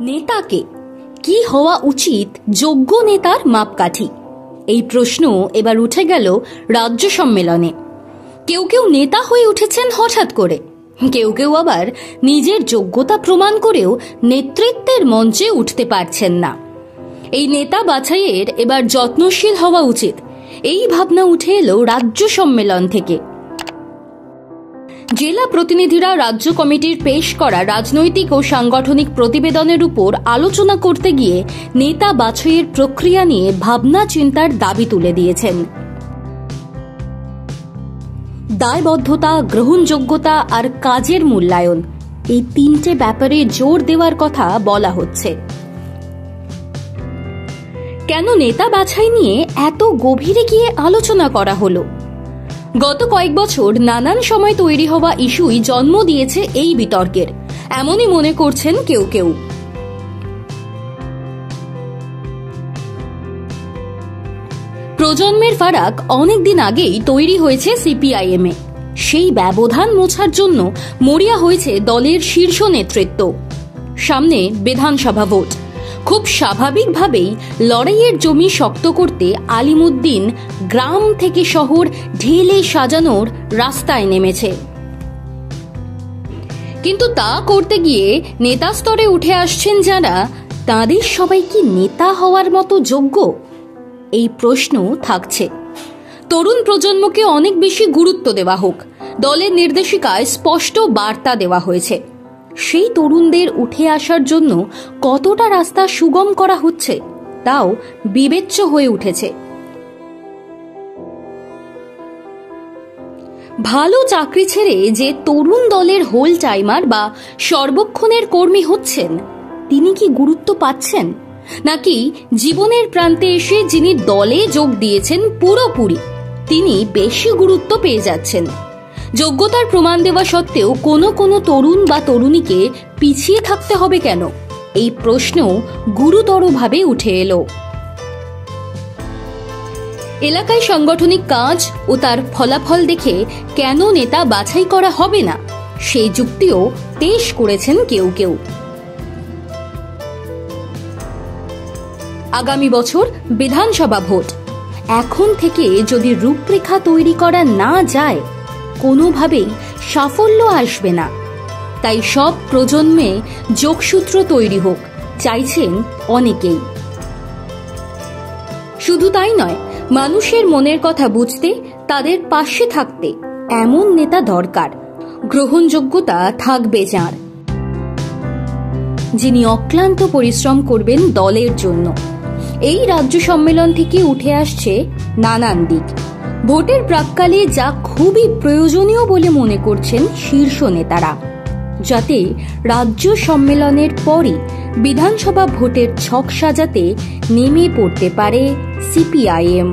নেতাকে কি হওয়া উচিত যোগ্য নেতার মাপকাঠি? এই প্রশ্ন এবার উঠে গেল রাজ্য সম্মেলনে। কেউ কেউ নেতা হয়ে উঠেছেন হঠাৎ করে, কেউ কেউ আবার নিজের যোগ্যতা প্রমাণ করেও নেতৃত্বের মঞ্চে উঠতে পারছেন না। এই নেতা বাছাইয়ের এবার যত্নশীল হওয়া উচিত, এই ভাবনা উঠে এলো রাজ্য সম্মেলন থেকে। জেলা প্রতিনিধিরা রাজ্য কমিটির পেশ করা রাজনৈতিক ও সাংগঠনিক প্রতিবেদনের উপর আলোচনা করতে গিয়ে নেতা বাছাইয়ের প্রক্রিয়া নিয়ে ভাবনা চিন্তার দাবি তুলে দিয়েছেন। দায়বদ্ধতা, গ্রহণযোগ্যতা আর কাজের মূল্যায়ন, এই তিনটে ব্যাপারে জোর দেওয়ার কথা বলা হচ্ছে। কেন নেতা বাছাই নিয়ে এত গভীরে গিয়ে আলোচনা করা হলো? গত কয়েক বছর নানান সময় তৈরি হওয়া ইস্যুই জন্ম দিয়েছে এই বিতর্কের, এমনই মনে করছেন কেউ কেউ। প্রজন্মের ফারাক অনেকদিন আগেই তৈরি হয়েছে সিপিআইএম এ। সেই ব্যবধান মোছার জন্য মরিয়া হয়েছে দলের শীর্ষ নেতৃত্ব। সামনে বিধানসভা ভোট, খুব স্বাভাবিকভাবেই লড়াইয়ের জমি শক্ত করতে আলিমুদ্দিন গ্রাম থেকে শহর ঢেলে সাজানোর রাস্তায় নেমেছে। কিন্তু তা করতে গিয়ে নেতা স্তরে উঠে আসছেন যারা, তাদের সবাই কি নেতা হওয়ার মতো যোগ্য? এই প্রশ্ন থাকছে। তরুণ প্রজন্মকে অনেক বেশি গুরুত্ব দেওয়া হোক, দলের নির্দেশিকায় স্পষ্ট বার্তা দেওয়া হয়েছে। সেই তরুণদের উঠে আসার জন্য কতটা রাস্তা সুগম করা হচ্ছে তাও বিবেচ্য হয়ে উঠেছে। ভালো চাকরি ছেড়ে যে তরুণ দলের হোল টাইমার বা সর্বক্ষণের কর্মী হচ্ছেন, তিনি কি গুরুত্ব পাচ্ছেন, নাকি জীবনের প্রান্তে এসে যিনি দলে যোগ দিয়েছেন পুরোপুরি, তিনি বেশি গুরুত্ব পেয়ে যাচ্ছেন? যোগ্যতার প্রমাণ দেওয়া সত্ত্বেও কোনো কোনো তরুণ বা তরুণীকে পিছিয়ে থাকতে হবে কেন? এই প্রশ্ন গুরুতরভাবে উঠে এলো। এলাকায় সাংগঠনিক কাজ ও তার ফলাফল দেখে কেন নেতা বাছাই করা হবে না, সেই যুক্তিও পেশ করেছেন কেউ কেউ। আগামী বছর বিধানসভা ভোট, এখন থেকে যদি রূপরেখা তৈরি করা না যায়, কোনোভাবেই সাফল্য আসবে না। তাই সব প্রজন্মে যোগসূত্র তৈরি হোক চাইছেন অনেকেই। শুধু তাই নয়, মানুষের মনের কথা বুঝতে, তাদের পাশে থাকতে এমন নেতা দরকার, গ্রহণযোগ্যতা থাকবে যাঁর, যিনি অক্লান্ত পরিশ্রম করবেন দলের জন্য। এই রাজ্য সম্মেলন থেকে উঠে আসছে নানান দিক। ভোটের প্রাক্কালে যা খুবই প্রয়োজনীয় বলে মনে করছেন শীর্ষ নেতারা, যাতে রাজ্য সম্মেলনের পরই বিধানসভা ভোটের ছক সাজাতে নেমে পড়তে পারে সিপিআইএম।